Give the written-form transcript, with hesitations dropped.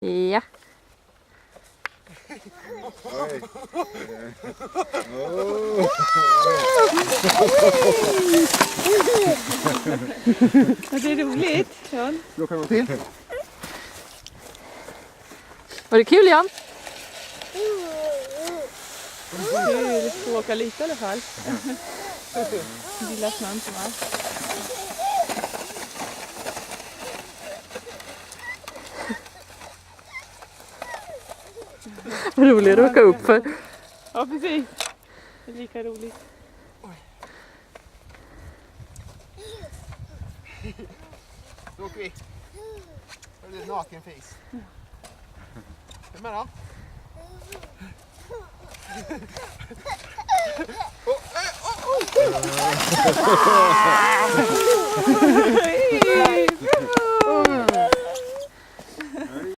Ja. Det är roligt, Jan. Då kan man till. Var det kul, Jan? Kul, får åka lite i alla fall. Lilla snön som är. Vad roligt att åka upp för. Ja, precis. Det är lika roligt. Då åker vi. Det är ett nakenfis. Vem är det? Oh, oh, oh.